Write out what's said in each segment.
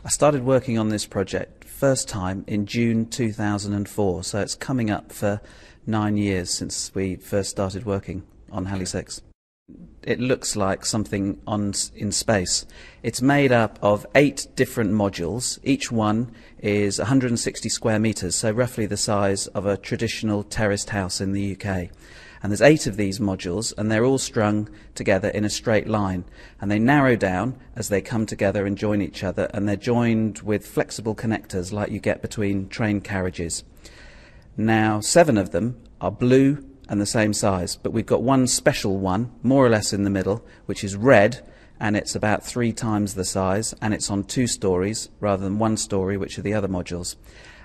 I started working on this project first time in June 2004, so it's coming up for 9 years since we first started working on Halley VI. It looks like something in space. It's made up of 8 different modules. Each one is 160 square metres, so roughly the size of a traditional terraced house in the UK. And there's 8 of these modules, and they're all strung together in a straight line. And they narrow down as they come together and join each other, and they're joined with flexible connectors like you get between train carriages. Now, 7 of them are blue and the same size, but we've got one special one, more or less in the middle, which is red, and it's about 3 times the size, and it's on 2 stories rather than 1 story, which are the other modules.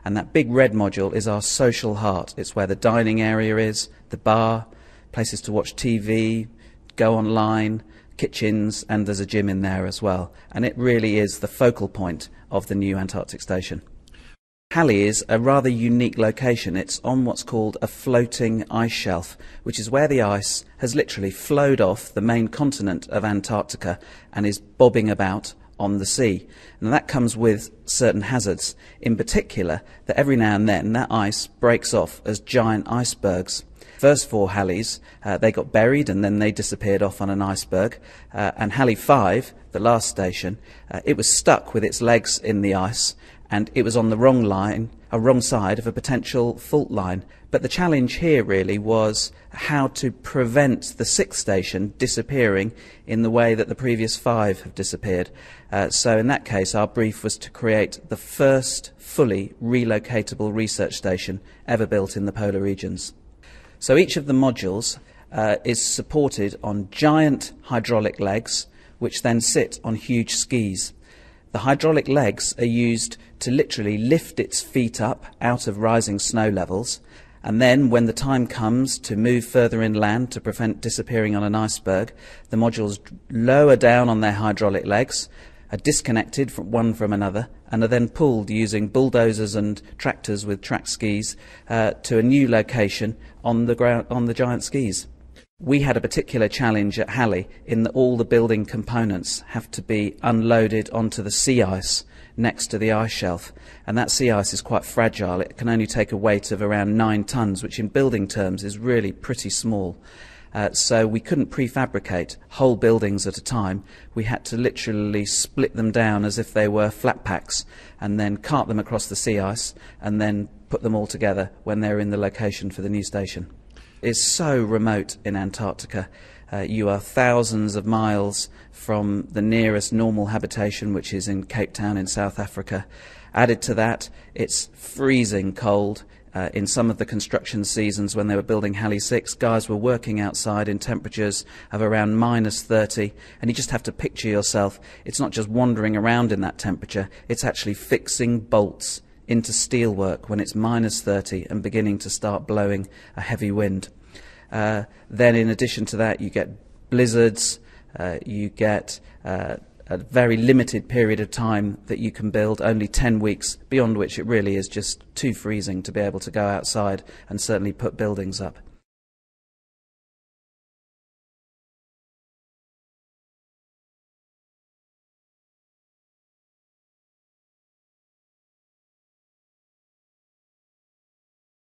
And that big red module is our social heart. It's where the dining area is, the bar, places to watch TV, go online, kitchens, and there's a gym in there as well. And it really is the focal point of the new Antarctic station. Halley is a rather unique location. It's on what's called a floating ice shelf, which is where the ice has literally flowed off the main continent of Antarctica and is bobbing about on the sea. And that comes with certain hazards, in particular that every now and then that ice breaks off as giant icebergs. First 4 Halleys, they got buried and then they disappeared off on an iceberg. And Halley V, the last station, it was stuck with its legs in the ice, and it was on the wrong side of a potential fault line. But the challenge here really was how to prevent the 6th station disappearing in the way that the previous 5 have disappeared. So in that case, our brief was to create the first fully relocatable research station ever built in the polar regions. So each of the modules is supported on giant hydraulic legs, which then sit on huge skis. The hydraulic legs are used to literally lift its feet up out of rising snow levels, and then when the time comes to move further inland to prevent disappearing on an iceberg, the modules lower down on their hydraulic legs, are disconnected from one from another, and are then pulled using bulldozers and tractors with track skis to a new location on the giant skis. We had a particular challenge at Halley in that all the building components have to be unloaded onto the sea ice next to the ice shelf, and that sea ice is quite fragile. It can only take a weight of around 9 tons, which in building terms is really pretty small. So we couldn't prefabricate whole buildings at a time. We had to literally split them down as if they were flat packs and then cart them across the sea ice and then put them all together when they're in the location for the new station. It's so remote in Antarctica. You are thousands of miles from the nearest normal habitation, which is in Cape Town in South Africa. Added to that, it's freezing cold. In some of the construction seasons when they were building Halley VI, guys were working outside in temperatures of around -30, and you just have to picture yourself, it's not just wandering around in that temperature, it's actually fixing bolts into steelwork when it's -30 and beginning to start blowing a heavy wind. Then in addition to that, you get blizzards, you get a very limited period of time that you can build, only 10 weeks, beyond which it really is just too freezing to be able to go outside and certainly put buildings up.